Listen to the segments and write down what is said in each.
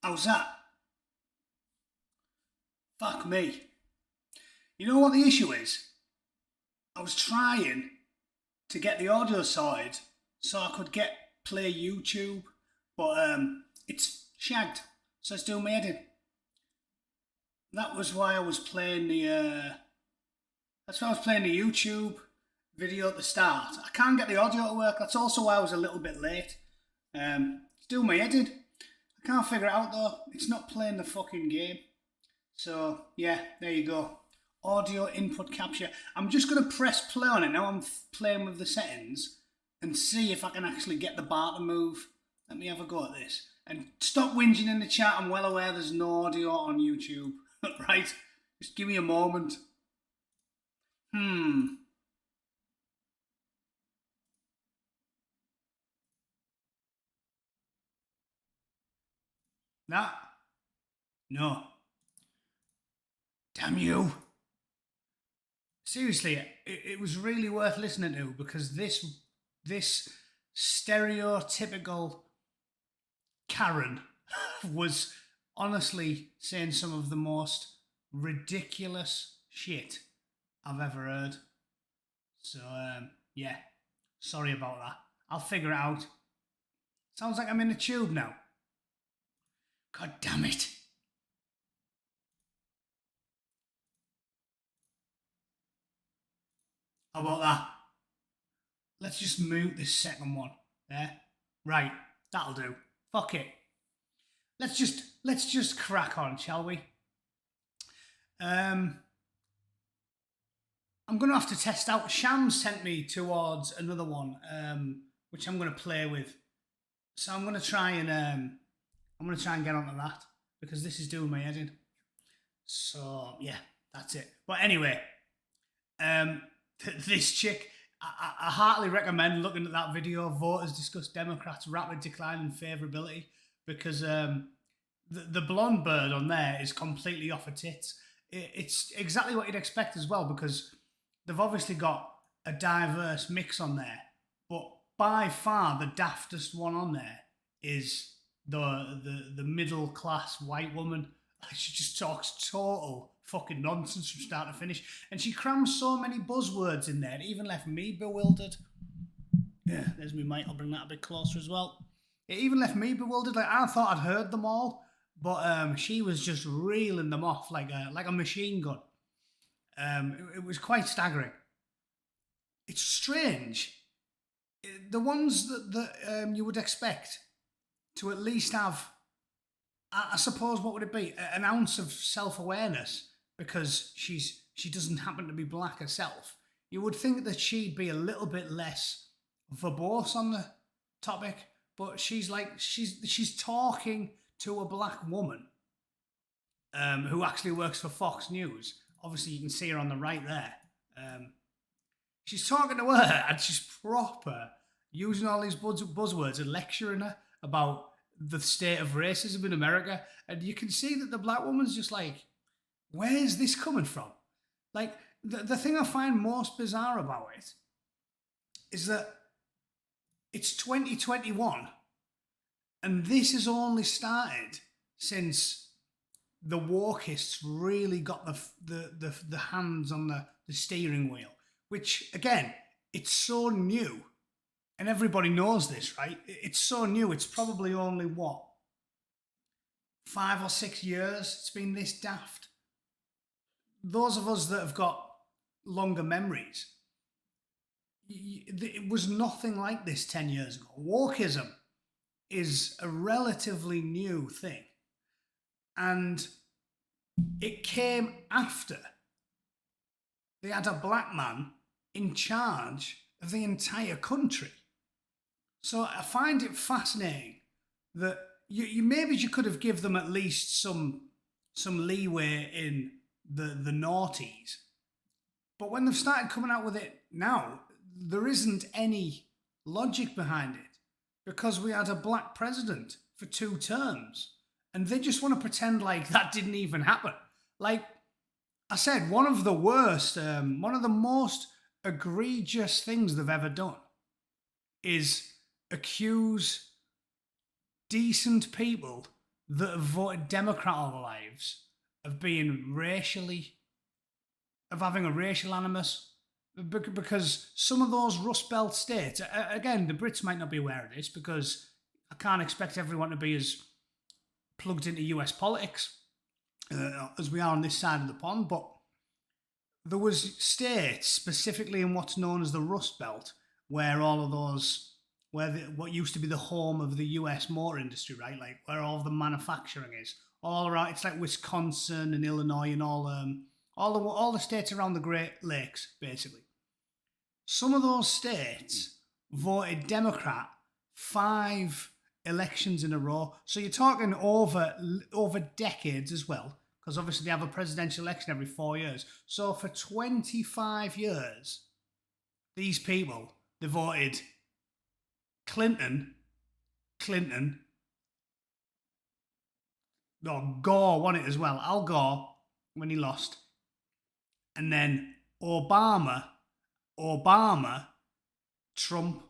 How's that? Fuck me. You know what the issue is? I was trying to get the audio sorted so I could play YouTube, but it's shagged, so it's doing my head in. That was why I was playing that's why I was playing the YouTube video at the start. I can't get the audio to work. That's also why I was a little bit late. It's doing my head in. I can't figure it out though. It's not playing the fucking game. So yeah, there you go. Audio input capture. I'm just going to press play on it. Now I'm playing with the settings and see if I can actually get the bar to move. Let me have a go at this. And stop whinging in the chat. I'm well aware there's no audio on YouTube. Right? Just give me a moment. That? No. Damn you. Seriously, it was really worth listening to because this stereotypical Karen was honestly saying some of the most ridiculous shit I've ever heard. So, yeah, sorry about that. I'll figure it out. Sounds like I'm in the tube now. God damn it. How about that? Let's just mute this second one. Yeah? Right, that'll do. Fuck it. Let's just crack on, shall we? I'm gonna have to test out. Sham sent me towards another one, which I'm gonna play with. So I'm gonna try and get onto that because this is doing my head in. So yeah, that's it. But anyway, this chick, I heartily recommend looking at that video. Voters discuss Democrats' rapid decline in favourability because the blonde bird on there is completely off her tits. It's exactly what you'd expect as well because they've obviously got a diverse mix on there. But by far the daftest one on there is the middle class white woman. She just talks total fucking nonsense from start to finish, and she crams so many buzzwords in there. It even left me bewildered. Yeah, there's my mic. I'll bring that a bit closer as well. It even left me bewildered. Like I thought I'd heard them all, but she was just reeling them off like a machine gun. It was quite staggering. It's strange. The ones that you would expect to at least have, I suppose, what would it be? An ounce of self-awareness because she doesn't happen to be black herself. You would think that she'd be a little bit less verbose on the topic, but she's talking to a black woman who actually works for Fox News. Obviously, you can see her on the right there. She's talking to her and she's proper using all these buzzwords and lecturing her about the state of racism in America. And you can see that the black woman's just like, where's this coming from? Like, the thing I find most bizarre about it is that it's 2021 and this has only started since the wokists really got the hands on the steering wheel, which, again, it's so new. And everybody knows this, right? It's so new. It's probably only, 5 or 6 years it's been this daft. Those of us that have got longer memories, it was nothing like this 10 years ago. Wokeism is a relatively new thing. And it came after they had a black man in charge of the entire country. So I find it fascinating that you could have given them at least some leeway in the noughties. But when they've started coming out with it now, there isn't any logic behind it because we had a black president for 2 terms and they just want to pretend like that didn't even happen. Like I said, one of the worst, one of the most egregious things they've ever done is accuse decent people that have voted Democrat all their lives of being racially, of having a racial animus. Because some of those Rust Belt states, again, the Brits might not be aware of this because I can't expect everyone to be as plugged into US politics as we are on this side of the pond, but there was states specifically in what's known as the Rust Belt where all of those, what used to be the home of the US motor industry, right? Like where all of the manufacturing is, all around. It's like Wisconsin and Illinois and all the states around the Great Lakes, basically. Some of those states voted Democrat 5 elections in a row. So you're talking over decades as well, because obviously they have a presidential election every 4 years. So for 25 years, these people, they voted Clinton, no, Gore won it as well. Al Gore, when he lost. And then Obama, Trump.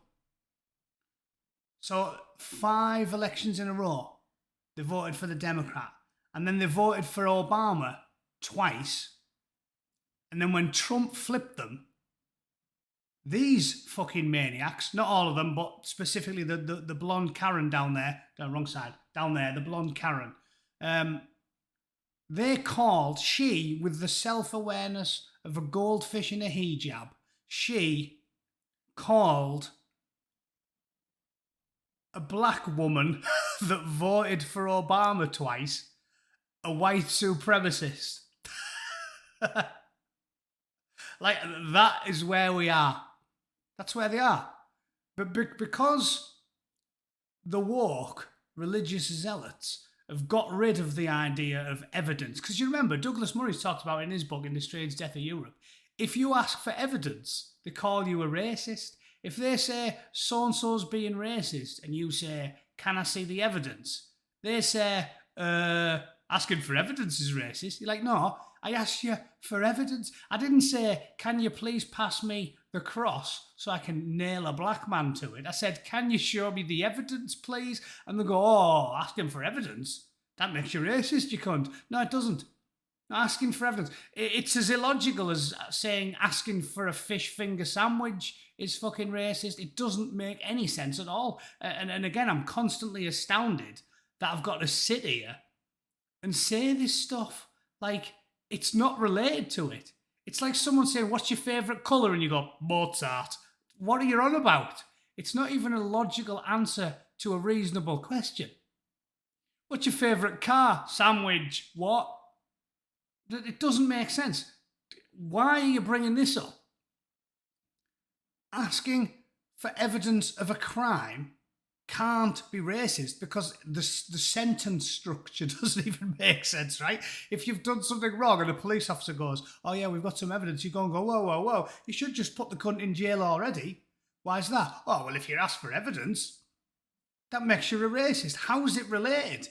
So 5 elections in a row, they voted for the Democrat. And then they voted for Obama twice. And then when Trump flipped them, these fucking maniacs, not all of them, but specifically the blonde Karen down there, wrong side, down there, the blonde Karen, they called, she, with the self-awareness of a goldfish in a hijab, she called a black woman that voted for Obama twice a white supremacist. Like, that is where we are. That's where they are. But because the woke religious zealots have got rid of the idea of evidence, because you remember, Douglas Murray's talked about in his book, In the Strange Death of Europe, if you ask for evidence, they call you a racist. If they say so-and-so's being racist and you say, can I see the evidence? They say, asking for evidence is racist. You're like, no, I asked you for evidence. I didn't say, can you please pass me the cross so I can nail a black man to it? I said, can you show me the evidence, please? And they go, oh, asking for evidence? That makes you racist, you cunt. No, it doesn't. Asking for evidence. It's as illogical as saying asking for a fish finger sandwich is fucking racist. It doesn't make any sense at all. And again, I'm constantly astounded that I've got to sit here and say this stuff like it's not related to it. It's like someone saying, what's your favourite colour? And you go, Mozart. What are you on about? It's not even a logical answer to a reasonable question. What's your favourite car? Sandwich. What? It doesn't make sense. Why are you bringing this up? Asking for evidence of a crime can't be racist because the sentence structure doesn't even make sense, right? If you've done something wrong and a police officer goes, oh yeah, we've got some evidence, you go and go, whoa, whoa, whoa, you should just put the cunt in jail already. Why is that? Oh, well, if you ask for evidence, that makes you a racist. How is it related?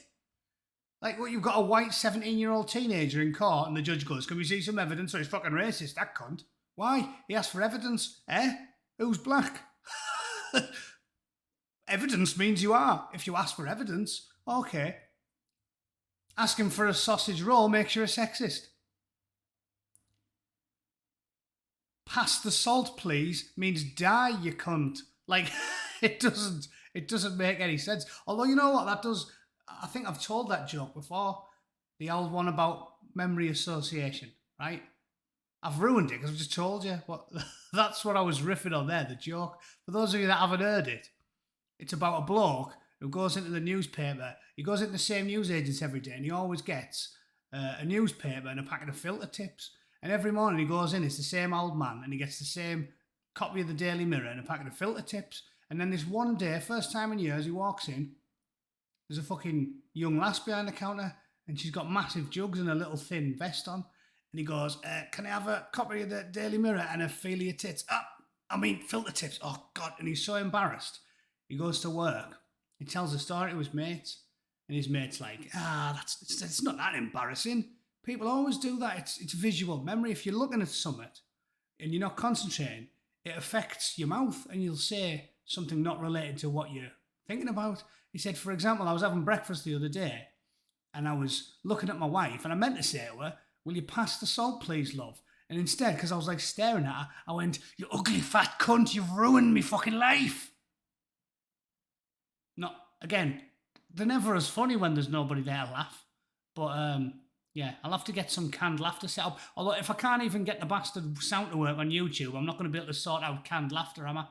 Like, well, you've got a white 17-year-old teenager in court and the judge goes, can we see some evidence? Or he's fucking racist, that cunt. Why? He asked for evidence. Who's black? Evidence means you are. If you ask for evidence, okay. Asking for a sausage roll makes you a sexist. Pass the salt, please, means die, you cunt. Like, it doesn't make any sense. Although, you know what, that does... I think I've told that joke before. The old one about memory association, right? I've ruined it because I've just told you. That's what I was riffing on there, the joke. For those of you that haven't heard it, it's about a bloke who goes into the newspaper. He goes into the same newsagents every day and he always gets a newspaper and a packet of filter tips. And every morning he goes in, it's the same old man, and he gets the same copy of the Daily Mirror and a packet of filter tips. And then this one day, first time in years, he walks in. There's a fucking young lass behind the counter and she's got massive jugs and a little thin vest on. And he goes, can I have a copy of the Daily Mirror and a feel of your tits? Filter tips. Oh, God. And he's so embarrassed. He goes to work. He tells the story to his mates. And his mate's like, it's not that embarrassing. People always do that. It's visual memory. If you're looking at something and you're not concentrating, it affects your mouth and you'll say something not related to what you're thinking about. He said, for example, I was having breakfast the other day And I was looking at my wife, and I meant to say to her, "Will you pass the salt, please, love?" And instead, because I was like staring at her, I went, "You ugly fat cunt, you've ruined me fucking life." Not, again, they're never as funny when there's nobody there to laugh. But yeah, I'll have to get some canned laughter set up. Although if I can't even get the bastard sound to work on YouTube, I'm not going to be able to sort out canned laughter, am I?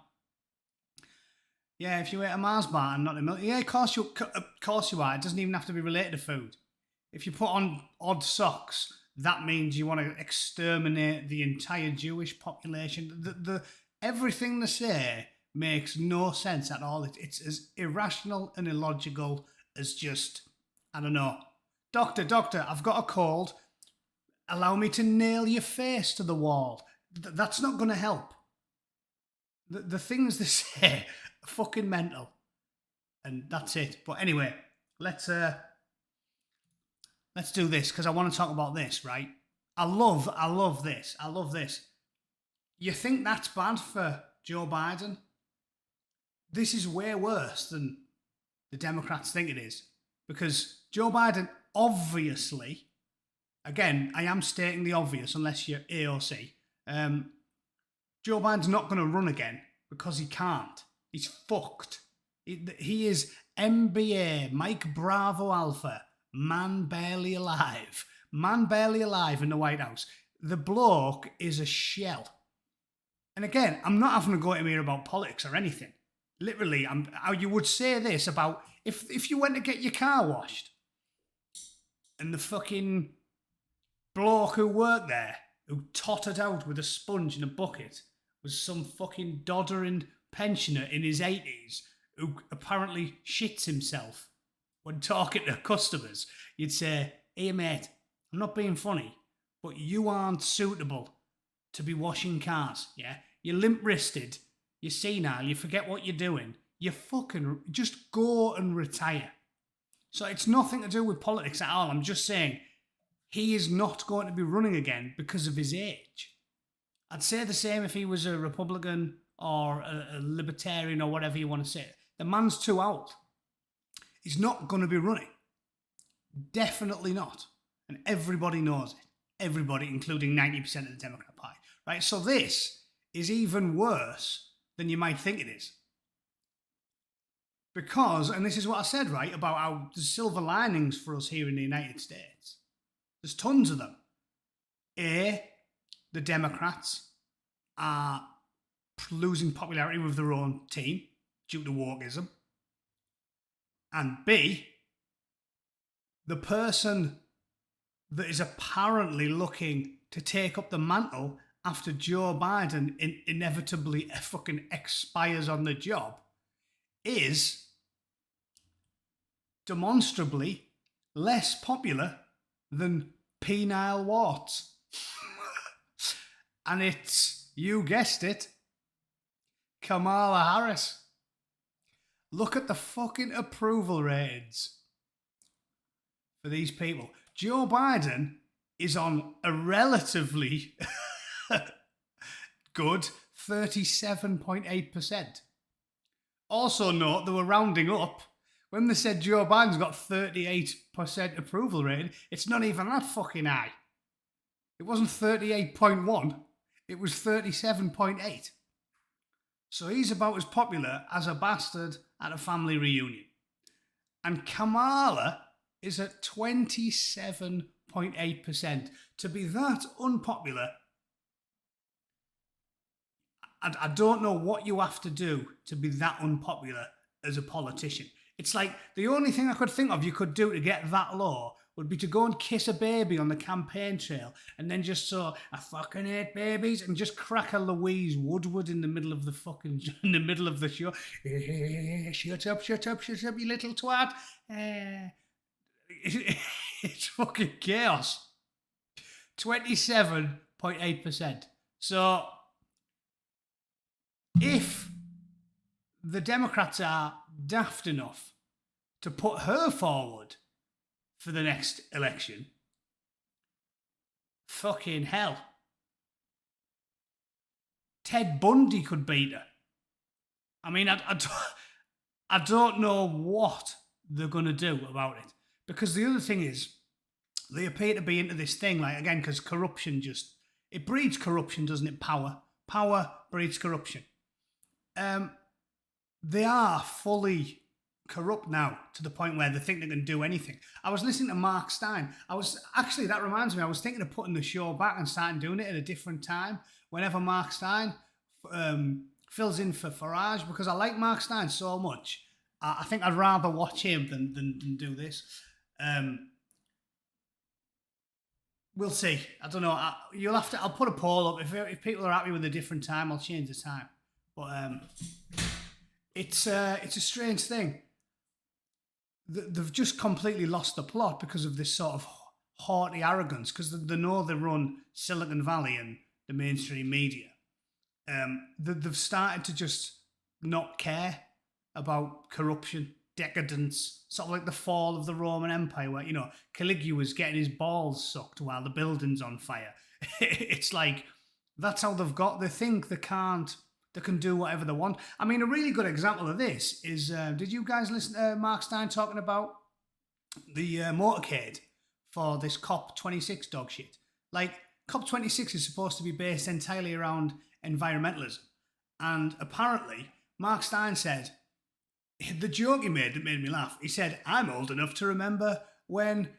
Yeah, if you ate a Mars bar and not a milk, yeah, of course you are. It doesn't even have to be related to food. If you put on odd socks, that means you want to exterminate the entire Jewish population. The everything they say makes no sense at all. It's as irrational and illogical as just, I don't know. Doctor, I've got a cold. Allow me to nail your face to the wall. That's not going to help. The things they say are fucking mental. And that's it. But anyway, let's do this, because I want to talk about this, right? I love this. I love this. You think that's bad for Joe Biden? This is way worse than the Democrats think it is. Because Joe Biden, obviously, again, I am stating the obvious unless you're AOC, Joe Biden's not going to run again because he can't. He's fucked. He is MBA, Mike Bravo Alpha, man barely alive. Man barely alive in the White House. The bloke is a shell. And again, I'm not having to go to here about politics or anything. Literally, you would say this about if you went to get your car washed and the fucking bloke who worked there, who tottered out with a sponge and a bucket, was some fucking doddering pensioner in his 80s who apparently shits himself when talking to customers, you'd say, "Hey mate, I'm not being funny, but you aren't suitable to be washing cars, yeah? You're limp-wristed, you're senile, you forget what you're doing. You fucking just go and retire." So it's nothing to do with politics at all. I'm just saying he is not going to be running again because of his age. I'd say the same if he was a Republican or a Libertarian or whatever you want to say. The man's too old. He's not going to be running. Definitely not. And everybody knows it. Everybody, including 90% of the Democrat Party. Right? So this is even worse than you might think it is. Because, and this is what I said, right, about how there's silver linings for us here in the United States. There's tons of them. A, the Democrats are losing popularity with their own team due to wokeism. And B, the person that is apparently looking to take up the mantle after Joe Biden inevitably fucking expires on the job is demonstrably less popular than penile warts. And it's, you guessed it, Kamala Harris. Look at the fucking approval ratings for these people. Joe Biden is on a relatively good 37.8%. Also note, they were rounding up. When they said Joe Biden's got 38% approval rating, it's not even that fucking high. It wasn't 38.1, it was 37.8. So he's about as popular as a bastard at a family reunion. And Kamala is at 27.8%. To be that unpopular, I don't know what you have to do to be that unpopular as a politician. It's like the only thing I could think of you could do to get that low would be to go and kiss a baby on the campaign trail and then just so, "I fucking hate babies," and just crack a Louise Woodward in the middle of the show. Shut up, you little twat. It's fucking chaos. 27.8%. So if the Democrats are daft enough to put her forward for the next election, fucking hell. Ted Bundy could beat her. I mean, I don't know what they're going to do about it. Because the other thing is, they appear to be into this thing, like, again, because corruption it breeds corruption, doesn't it? Power breeds corruption. They are fully corrupt now to the point where they think they can do anything. I was listening to Mark Stein. That reminds me, I was thinking of putting the show back and starting doing it at a different time whenever Mark Stein fills in for Farage, because I like Mark Stein so much. I think I'd rather watch him than do this. We'll see. I don't know. I'll put a poll up. If people are happy with a different time, I'll change the time. But it's a strange thing. They've just completely lost the plot because of this sort of haughty arrogance, because they know they run Silicon Valley and the mainstream media. They've started to just not care about corruption, decadence, sort of like the fall of the Roman Empire, where, Caligula's getting his balls sucked while the building's on fire. It's like, that's how they think they can do whatever they want. I mean, a really good example of this is, did you guys listen to Mark Stein talking about the motorcade for this COP26 dog shit? Like, COP26 is supposed to be based entirely around environmentalism. And apparently, Mark Stein said, the joke he made that made me laugh, he said, I'm old enough to remember when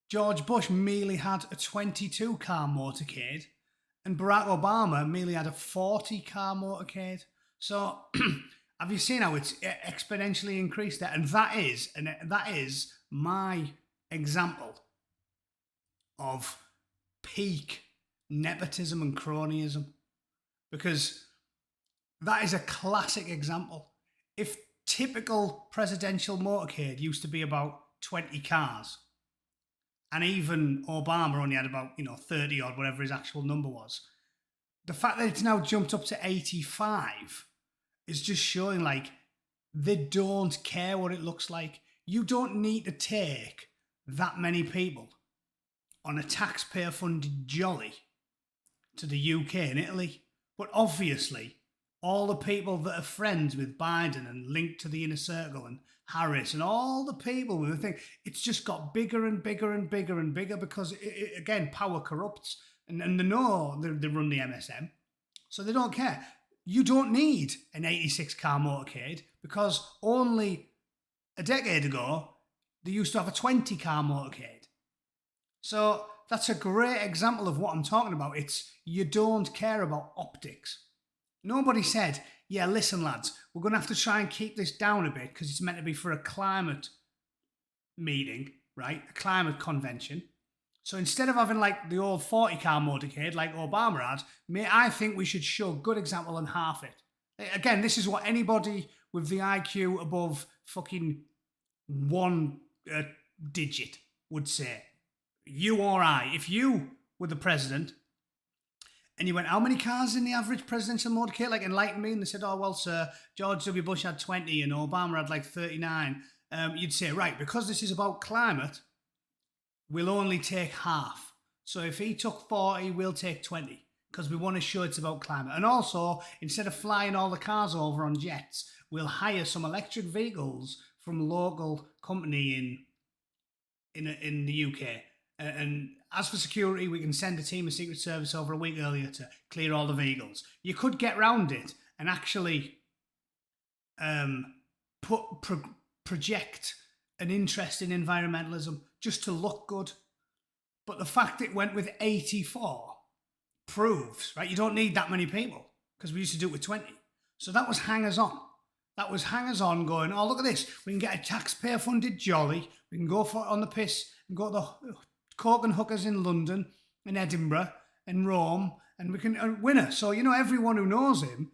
George Bush merely had a 22-car motorcade and Barack Obama merely had a 40-car motorcade. So have you seen how it's exponentially increased there? And that is my example of peak nepotism and cronyism, because that is a classic example. If typical presidential motorcade used to be about 20 cars, and even Obama only had about 30 odd, whatever his actual number was, the fact that it's now jumped up to 85 is just showing, like, they don't care what it looks like. You don't need to take that many people on a taxpayer-funded jolly to the UK and Italy. But obviously, all the people that are friends with Biden and linked to the inner circle and Harris and all the people with the thing, it's just got bigger and bigger and bigger and bigger because, again, power corrupts, and they know they run the MSM, so they don't care. You don't need an 86-car motorcade because only a decade ago, they used to have a 20-car motorcade. So that's a great example of what I'm talking about. It's, you don't care about optics. Nobody said, yeah, listen, lads, we're going to have to try and keep this down a bit because it's meant to be for a climate meeting, right? A climate convention. So instead of having like the old 40-car motorcade like Obama had, I think we should show a good example and half it. Again, this is what anybody with the IQ above fucking one digit would say. You or I, if you were the president and you went, how many cars in the average presidential motorcade? Like, enlighten me. And they said, oh, well, sir, George W. Bush had 20 and Obama had like 39. You'd say, right, because this is about climate, we'll only take half. So if he took 40, we'll take 20 because we want to show it's about climate. And also, instead of flying all the cars over on jets, we'll hire some electric vehicles from a local company in the UK. And as for security, we can send a team of Secret Service over a week earlier to clear all the vehicles. You could get round it and actually project an interest in environmentalism just to look good. But the fact it went with 84 proves, right, you don't need that many people because we used to do it with 20. So that was hangers on. That was hangers on going, oh, look at this. We can get a taxpayer-funded jolly. We can go on the piss and go to the Coke and hookers in London and Edinburgh and Rome, and we can win her. So, everyone who knows him,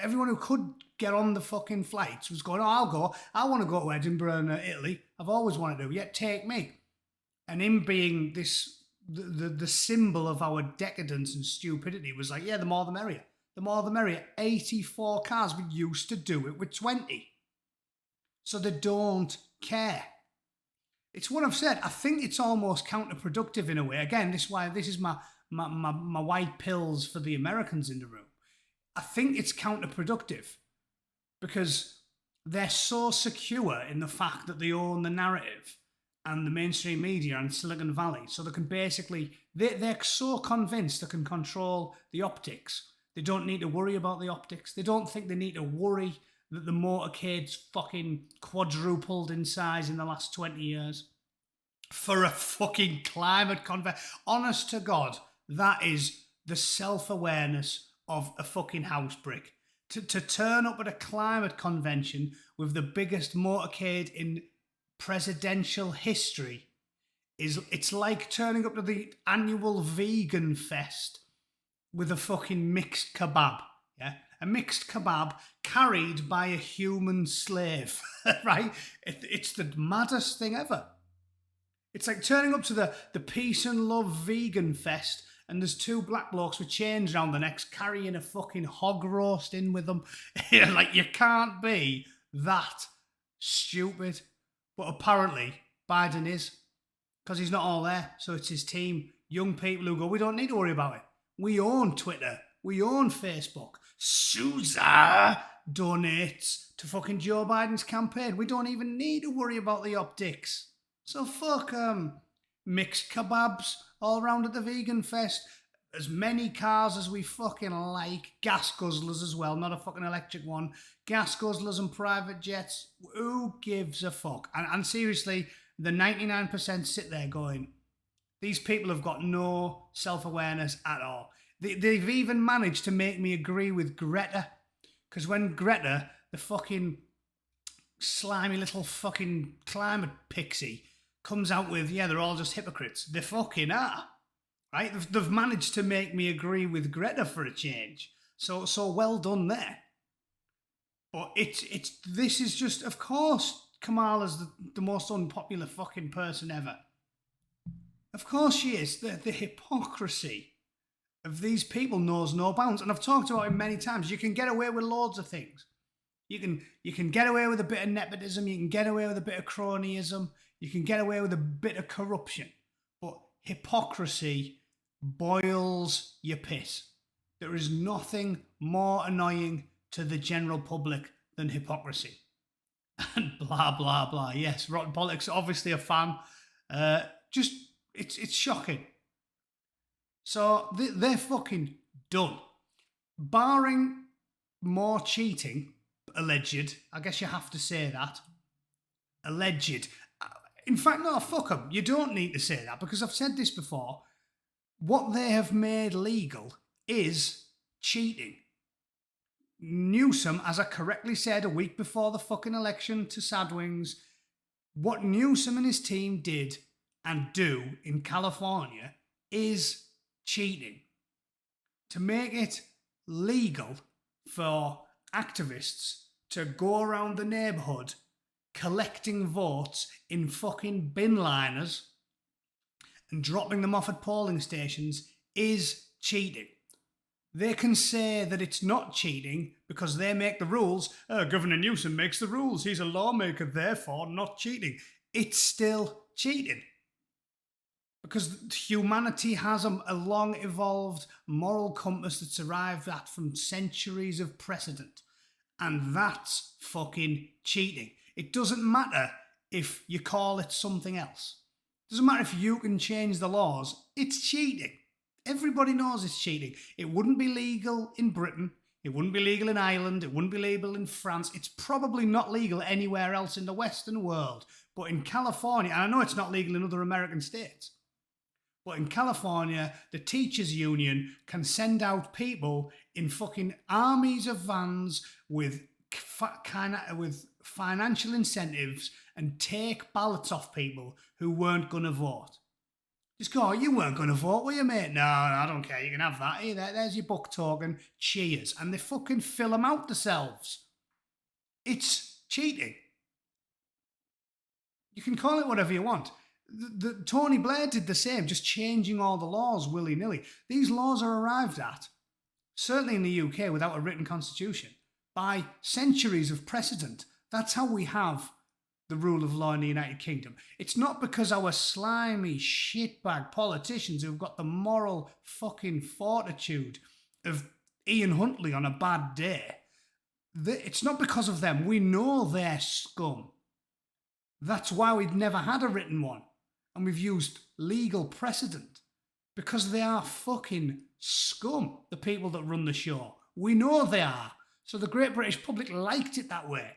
everyone who could get on the fucking flights was going, oh, I'll go. I want to go to Edinburgh and Italy. I've always wanted to, yet take me. And him being the symbol of our decadence and stupidity was like, yeah, the more the merrier. The more the merrier. 84 cars. We used to do it with 20. So they don't care. It's what I've said. I think it's almost counterproductive in a way. Again, this is my white pills for the Americans in the room. I think it's counterproductive because they're so secure in the fact that they own the narrative and the mainstream media and Silicon Valley. So they can basically, they're so convinced they can control the optics. They don't need to worry about the optics. They don't think they need to worry that the motorcade's fucking quadrupled in size in the last 20 years for a fucking climate convention. Honest to God, that is the self-awareness of a fucking house brick. To turn up at a climate convention with the biggest motorcade in presidential history it's like turning up to the annual vegan fest with a fucking mixed kebab. Yeah, a mixed kebab carried by a human slave. Right? It's the maddest thing ever. It's like turning up to the peace and love vegan fest and there's two black blokes with chains around their necks carrying a fucking hog roast in with them. Like, you can't be that stupid. But apparently, Biden is, because he's not all there. So it's his team, young people who go, we don't need to worry about it. We own Twitter. We own Facebook. Sousa donates to fucking Joe Biden's campaign. We don't even need to worry about the optics. So fuck mixed kebabs all around at the vegan fest. As many cars as we fucking like. Gas guzzlers as well, not a fucking electric one. Gas guzzlers and private jets. Who gives a fuck? And seriously, the 99% sit there going, these people have got no self-awareness at all. They've even managed to make me agree with Greta. Because when Greta, the fucking slimy little fucking climate pixie, comes out with, yeah, they're all just hypocrites. They fucking are. Right? They've managed to make me agree with Greta for a change. So well done there. But this is just, of course, Kamala's the most unpopular fucking person ever. Of course she is. The hypocrisy of these people knows no bounds. And I've talked about it many times. You can get away with loads of things. You can get away with a bit of nepotism. You can get away with a bit of cronyism. You can get away with a bit of corruption. But hypocrisy boils your piss. There is nothing more annoying to the general public than hypocrisy. And blah, blah, blah. Yes, Rotten Politics, obviously a fan. It's shocking. So they're fucking done. Barring more cheating, alleged, I guess you have to say that. Alleged. In fact, no, fuck them. You don't need to say that because I've said this before. What they have made legal is cheating. Newsom, as I correctly said a week before the fucking election to Sadwings, what Newsom and his team did and do in California is cheating. To make it legal for activists to go around the neighbourhood collecting votes in fucking bin liners and dropping them off at polling stations is cheating. They can say that it's not cheating because they make the rules. Governor Newsom makes the rules. He's a lawmaker, therefore not cheating. It's still cheating. Because humanity has a long evolved moral compass that's arrived at from centuries of precedent. And that's fucking cheating. It doesn't matter if you call it something else. It doesn't matter if you can change the laws. It's cheating. Everybody knows it's cheating. It wouldn't be legal in Britain. It wouldn't be legal in Ireland. It wouldn't be legal in France. It's probably not legal anywhere else in the Western world. But in California, and I know it's not legal in other American states, but in California, the teachers' union can send out people in fucking armies of vans with financial incentives and take ballots off people who weren't going to vote. Just go, you weren't going to vote, were you, mate? No, I don't care. You can have that. Here, there's your book token. Cheers. And they fucking fill them out themselves. It's cheating. You can call it whatever you want. Tony Blair did the same, just changing all the laws willy-nilly. These laws are arrived at, certainly in the UK without a written constitution, by centuries of precedent. That's how we have the rule of law in the United Kingdom. It's not because our slimy shitbag politicians who've got the moral fucking fortitude of Ian Huntley on a bad day. It's not because of them. We know they're scum. That's why we've never had a written one. And we've used legal precedent. Because they are fucking scum, the people that run the show. We know they are. So the great British public liked it that way.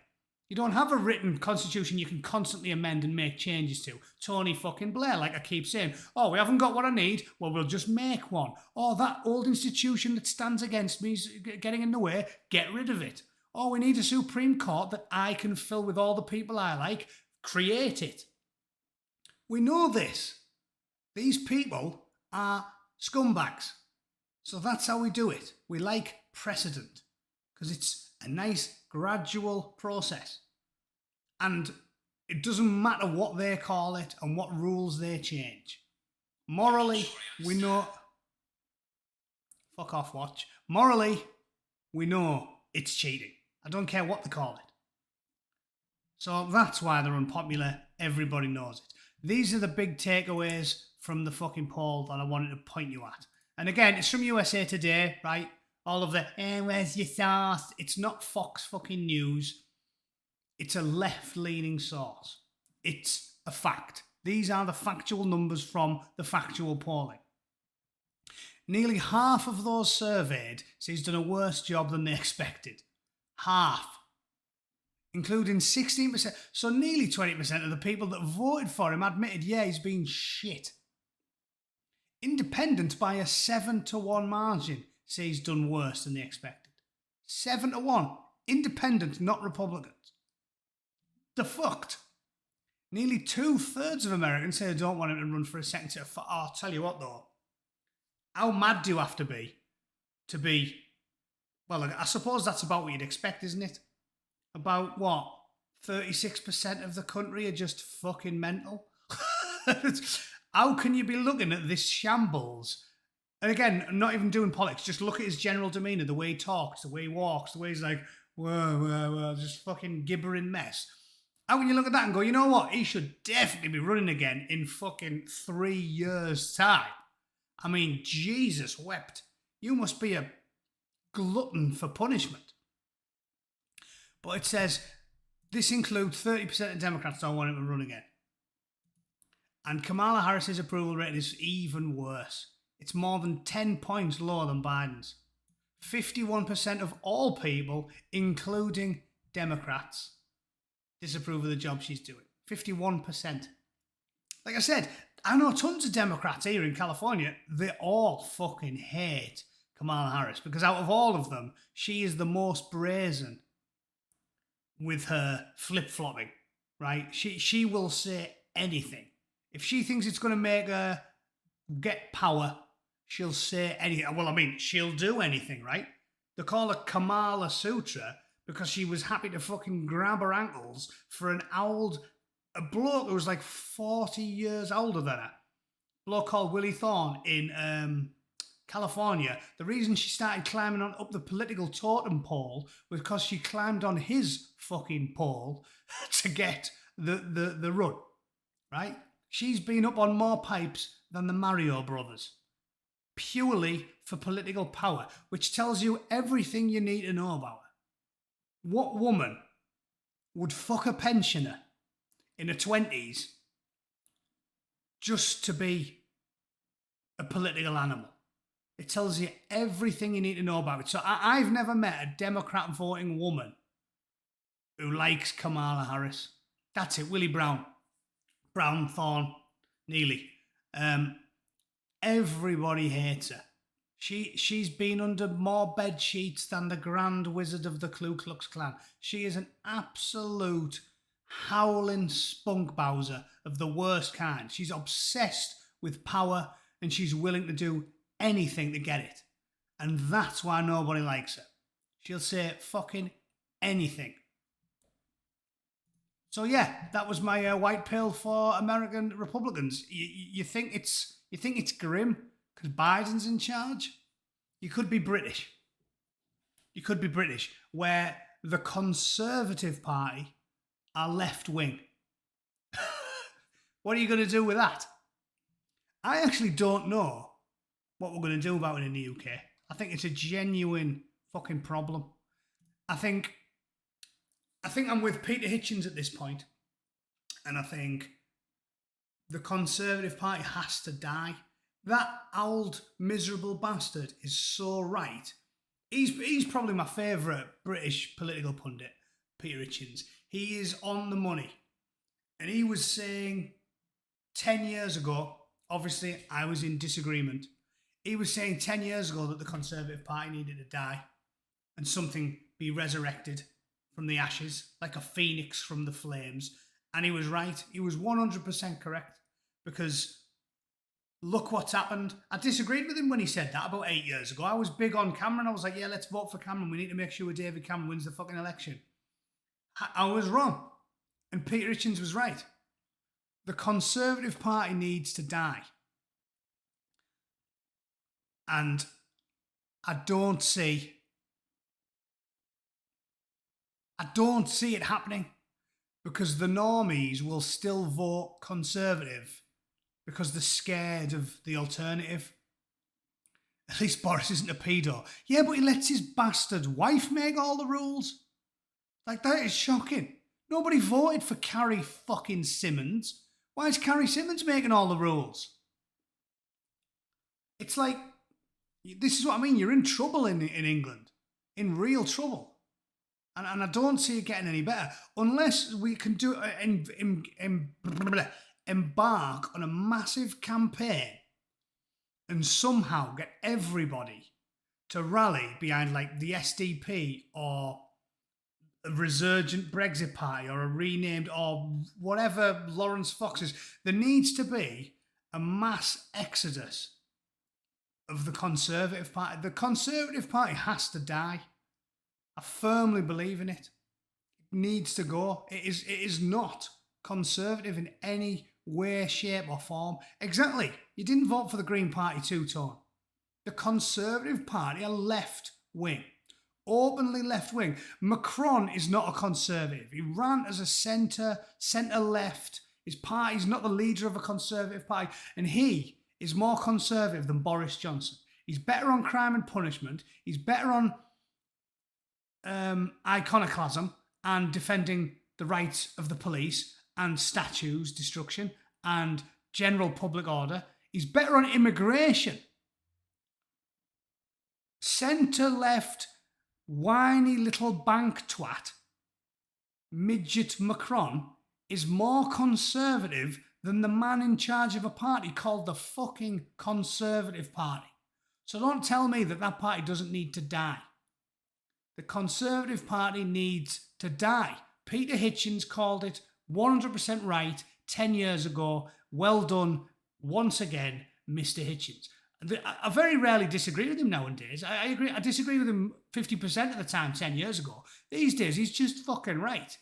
You don't have a written constitution you can constantly amend and make changes to. Tony fucking Blair, like I keep saying, oh, we haven't got what I need, well, we'll just make one. Oh, that old institution that stands against me is getting in the way, get rid of it. Oh, we need a Supreme Court that I can fill with all the people I like, create it. We know this. These people are scumbags. So that's how we do it. We like precedent because it's a nice gradual process. And it doesn't matter what they call it and what rules they change. Morally, we know... Fuck off, watch. Morally, we know it's cheating. I don't care what they call it. So that's why they're unpopular. Everybody knows it. These are the big takeaways from the fucking poll that I wanted to point you at. And again, it's from USA Today, right? All of the, where's your source? It's not Fox fucking News. It's a left-leaning source. It's a fact. These are the factual numbers from the factual polling. Nearly half of those surveyed say he's done a worse job than they expected. Half. Including 16%. So nearly 20% of the people that voted for him admitted, yeah, he's been shit. Independent by a 7-1 margin say he's done worse than they expected. 7-1. Independent, not Republicans. They're fucked. Nearly 2/3 of Americans say they don't want him to run for a second term. I'll tell you what though. How mad do you have to be? Well, I suppose that's about what you'd expect, isn't it? About what? 36% of the country are just fucking mental? How can you be looking at this shambles? And again, I'm not even doing politics. Just look at his general demeanour, the way he talks, the way he walks, the way he's like, whoa, just fucking gibbering mess. How can you look at that and go, you know what? He should definitely be running again in fucking 3 years' time. I mean, Jesus wept. You must be a glutton for punishment. But it says, this includes 30% of Democrats don't want him to run again. And Kamala Harris's approval rating is even worse. It's more than 10 points lower than Biden's. 51% of all people, including Democrats, disapprove of the job she's doing. 51%. Like I said, I know tons of Democrats here in California. They all fucking hate Kamala Harris because out of all of them, she is the most brazen with her flip-flopping, right? She will say anything. If she thinks it's going to make her get power, she'll say anything. Well, I mean, she'll do anything, right? They call her Kamala Sutra because she was happy to fucking grab her ankles for a bloke who was like 40 years older than her. A bloke called Willie Thorne in California. The reason she started climbing up the political totem pole was because she climbed on his fucking pole to get the run, right? She's been up on more pipes than the Mario brothers, purely for political power, which tells you everything you need to know about her. What woman would fuck a pensioner in her 20s just to be a political animal? It tells you everything you need to know about it. So I've never met a Democrat voting woman who likes Kamala Harris. That's it, Willie Brown, Thorne, Neely. Everybody hates her. She's been under more bed sheets than the Grand Wizard of the Ku Klux Klan. She is an absolute howling spunk bowser of the worst kind. She's obsessed with power and she's willing to do anything to get it. And that's why nobody likes her. She'll say fucking anything. So yeah, that was my white pill for American Republicans. You think it's grim because Biden's in charge? You could be British. You could be British, where the Conservative Party are left wing. What are you going to do with that? I actually don't know what we're going to do about it in the UK. I think it's a genuine fucking problem. I think I'm with Peter Hitchens at this point. And I think the Conservative Party has to die. That old miserable bastard is so right. He's probably my favourite British political pundit, Peter Hitchens. He is on the money. And he was saying 10 years ago, obviously I was in disagreement. He was saying 10 years ago that the Conservative Party needed to die and something be resurrected from the ashes, like a phoenix from the flames. And he was right. He was 100% correct, because look what's happened. I disagreed with him when he said that about 8 years ago. I was big on Cameron. I was like, yeah, let's vote for Cameron. We need to make sure David Cameron wins the fucking election. I was wrong. And Peter Hitchens was right. The Conservative Party needs to die. And I don't see it happening, because the normies will still vote Conservative because they're scared of the alternative. At least Boris isn't a pedo. Yeah, but he lets his bastard wife make all the rules. Like, that is shocking. Nobody voted for Carrie fucking Simmons. Why is Carrie Simmons making all the rules? It's like, this is what I mean. You're in trouble in England. In real trouble. And I don't see it getting any better. Unless we can do embark on a massive campaign and somehow get everybody to rally behind, like, the SDP or a resurgent Brexit party or a renamed or whatever Lawrence Fox is. There needs to be a mass exodus of the Conservative Party. The Conservative Party has to die. I firmly believe in it. It needs to go. It is not conservative in any way, shape or form. Exactly. You didn't vote for the Green Party two-tone. The Conservative Party are left-wing. Openly left-wing. Macron is not a conservative. He ran as a centre-left. His party's not the leader of a Conservative Party. And he is more conservative than Boris Johnson. He's better on crime and punishment. He's better on iconoclasm and defending the rights of the police and statues destruction and general public order. He's better on immigration. Centre-left, whiny little bank twat, midget Macron, is more conservative than the man in charge of a party called the fucking Conservative Party. So don't tell me that that party doesn't need to die. The Conservative Party needs to die. Peter Hitchens called it 100% right 10 years ago. Well done once again, Mr. Hitchens. I very rarely disagree with him nowadays. I agree. I disagree with him 50% of the time 10 years ago. These days, he's just fucking right.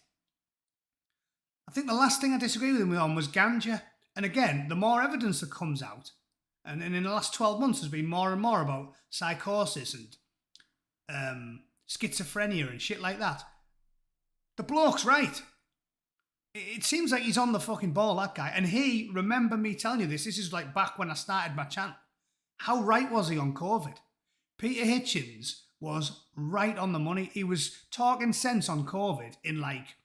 I think the last thing I disagreed with him on was ganja. And again, the more evidence that comes out, and in the last 12 months, there's been more and more about psychosis and schizophrenia and shit like that. The bloke's right. It seems like he's on the fucking ball, that guy. And he, remember me telling you this is like back when I started my channel. How right was he on COVID? Peter Hitchens was right on the money. He was talking sense on COVID in like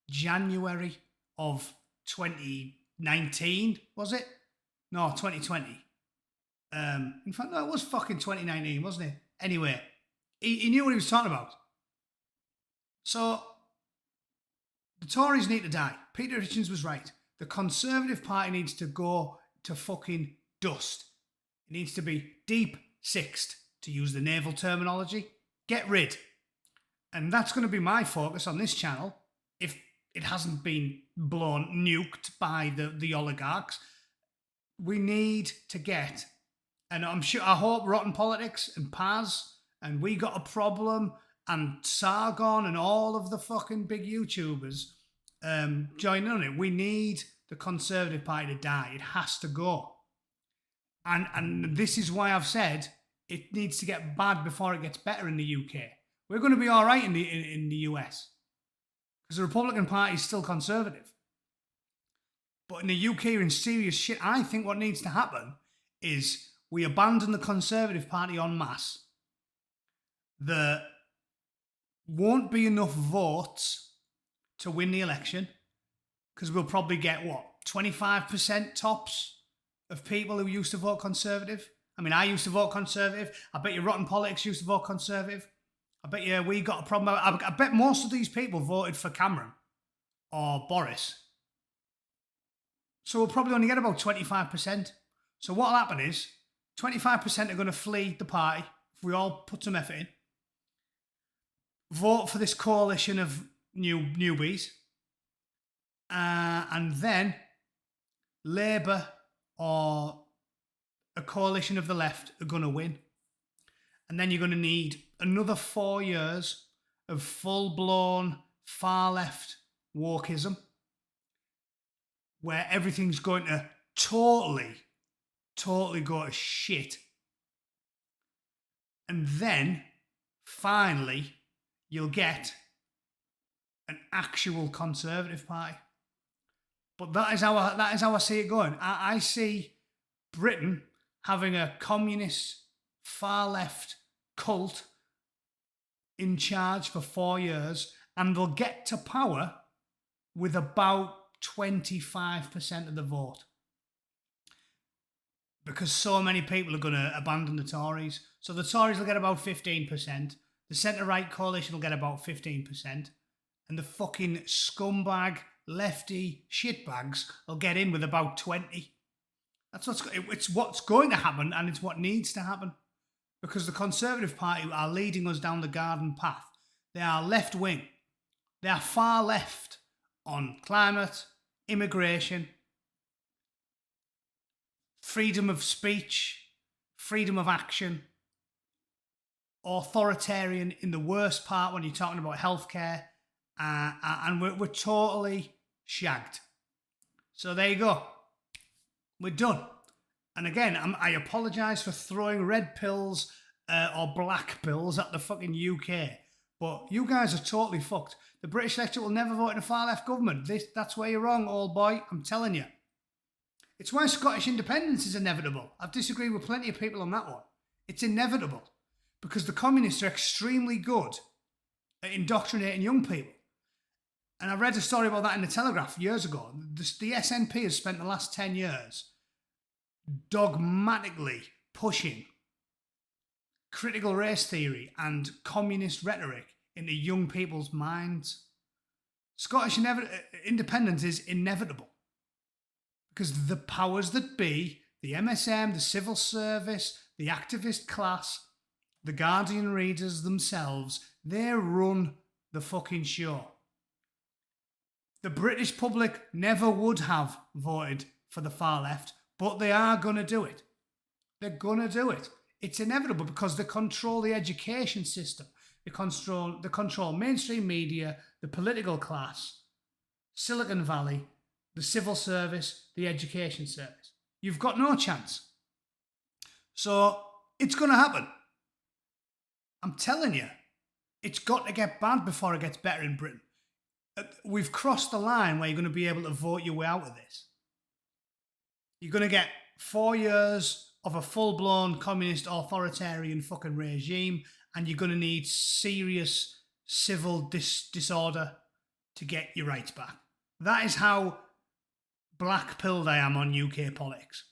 January of 2019, was it? No, 2020. In fact, no, it was fucking 2019, wasn't it? Anyway, he knew what he was talking about. So, the Tories need to die. Peter Hitchens was right. The Conservative Party needs to go to fucking dust. It needs to be deep-sixed, to use the naval terminology. Get rid. And that's going to be my focus on this channel, if it hasn't been nuked by the oligarchs. We need to get, and I hope Rotten Politics and Paz and We Got a Problem and Sargon and all of the fucking big YouTubers join in on it. We need the Conservative Party to die. It has to go. And this is why I've said it needs to get bad before it gets better in the UK. We're going to be all right in the US because the Republican Party is still conservative. But in the UK, you're in serious shit. I think what needs to happen is we abandon the Conservative Party en masse. There won't be enough votes to win the election because we'll probably get, what, 25% tops of people who used to vote Conservative? I mean, I used to vote Conservative. I bet you Rotten Politics used to vote Conservative. I bet you we got a problem. I bet most of these people voted for Cameron or Boris. So we'll probably only get about 25%. So what'll happen is 25% are going to flee the party if we all put some effort in. Vote for this coalition of newbies. And then Labour or a coalition of the left are going to win. And then you're going to need another 4 years of full-blown far-left wokeism, where everything's going to totally go to shit. And then, finally, you'll get an actual Conservative Party. But that is how I see it going. I see Britain having a communist, far-left cult in charge for 4 years, and they'll get to power with about 25% of the vote. Because so many people are going to abandon the Tories. So the Tories will get about 15%. The centre-right coalition will get about 15%. And the fucking scumbag, lefty shitbags will get in with about 20%. It's what's going to happen, and it's what needs to happen. Because the Conservative Party are leading us down the garden path. They are left-wing. They are far left on climate, immigration, freedom of speech, freedom of action, authoritarian in the worst part when you're talking about healthcare, and we're totally shagged. So there you go. We're done. And again, I apologise for throwing red pills or black pills at the fucking UK, but you guys are totally fucked. The British electorate will never vote in a far-left government. That's where you're wrong, old boy. I'm telling you. It's why Scottish independence is inevitable. I've disagreed with plenty of people on that one. It's inevitable because the communists are extremely good at indoctrinating young people. And I read a story about that in the Telegraph years ago. The SNP has spent the last 10 years dogmatically pushing critical race theory and communist rhetoric into young people's minds. Scottish independence is inevitable because the powers that be, the MSM, the civil service, the activist class, the Guardian readers themselves, they run the fucking show. The British public never would have voted for the far left, but they are going to do it. They're going to do it. It's inevitable because they control the education system. They control mainstream media, the political class, Silicon Valley, the civil service, the education service. You've got no chance. So it's going to happen. I'm telling you, it's got to get bad before it gets better in Britain. We've crossed the line where you're going to be able to vote your way out of this. You're going to get 4 years of a full-blown communist authoritarian fucking regime, and you're going to need serious civil disorder to get your rights back. That is how black-pilled I am on UK politics.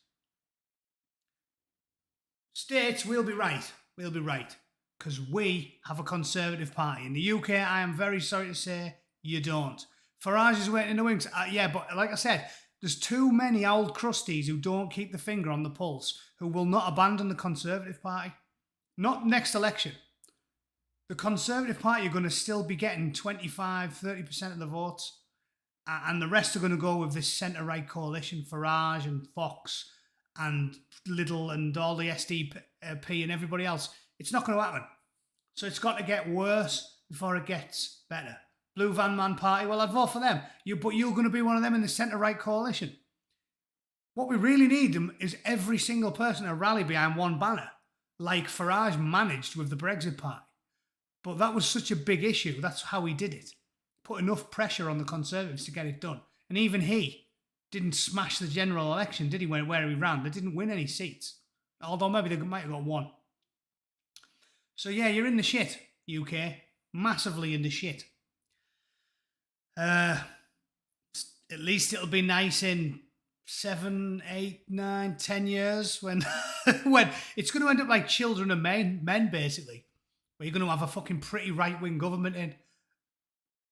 States, we'll be right. We'll be right. Because we have a Conservative Party. In the UK, I am very sorry to say, you don't. Farage is waiting in the wings. Yeah, but like I said, there's too many old crusties who don't keep the finger on the pulse, who will not abandon the Conservative Party. Not next election. The Conservative Party are going to still be getting 25-30% of the votes, and the rest are going to go with this centre-right coalition, Farage and Fox and Little and all the SDP and everybody else. It's not going to happen. So it's got to get worse before it gets better. Blue Van Man Party, well, I'd vote for them. But you're going to be one of them in the centre-right coalition. What we really need is every single person to rally behind one banner, like Farage managed with the Brexit Party. But that was such a big issue. That's how he did it. Put enough pressure on the Conservatives to get it done. And even he didn't smash the general election, did he, where he ran? They didn't win any seats. Although maybe they might have got one. So yeah, you're in the shit, UK. Massively in the shit. At least it'll be nice in 7, 8, 9, 10 years when when it's going to end up like Children of Men basically, where you're going to have a fucking pretty right-wing government in,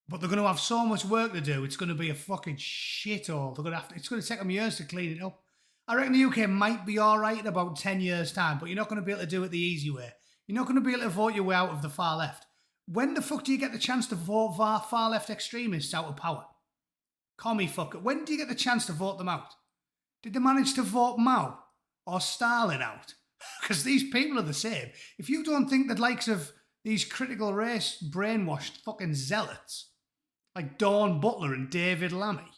but they're going to have so much work to do. It's going to be a fucking shithole. They're going to have to, it's going to take them years to clean it up. I reckon the UK might be all right in about 10 years' time, but you're not going to be able to do it the easy way. You're not going to be able to vote your way out of the far left. When the fuck do you get the chance to vote far left extremists out of power? Commie fucker. When do you get the chance to vote them out? Did they manage to vote Mao or Stalin out? Because these people are the same. If you don't think the likes of these critical race brainwashed fucking zealots like Dawn Butler and David Lammy,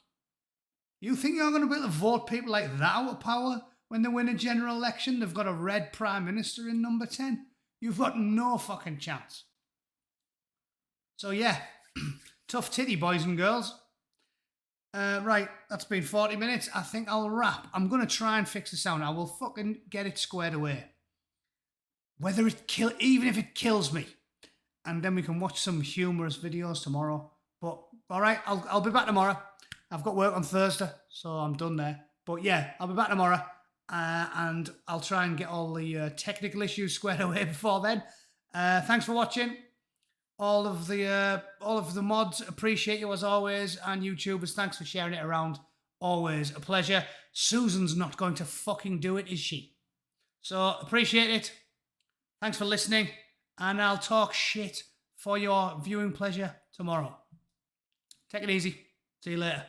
you think you're going to be able to vote people like that out of power when they win a general election? They've got a red prime minister in number 10. You've got no fucking chance. So yeah, tough titty, boys and girls. Right, that's been 40 minutes. I think I'll wrap. I'm going to try and fix the sound. I will fucking get it squared away. Even if it kills me. And then we can watch some humorous videos tomorrow. But, all right, I'll be back tomorrow. I've got work on Thursday, so I'm done there. But yeah, I'll be back tomorrow. And I'll try and get all the technical issues squared away before then. Thanks for watching. All of the mods, appreciate you as always, and YouTubers, thanks for sharing it around. Always a pleasure. Susan's not going to fucking do it, is she? So appreciate it. Thanks for listening, and I'll talk shit for your viewing pleasure tomorrow. Take it easy. See you later.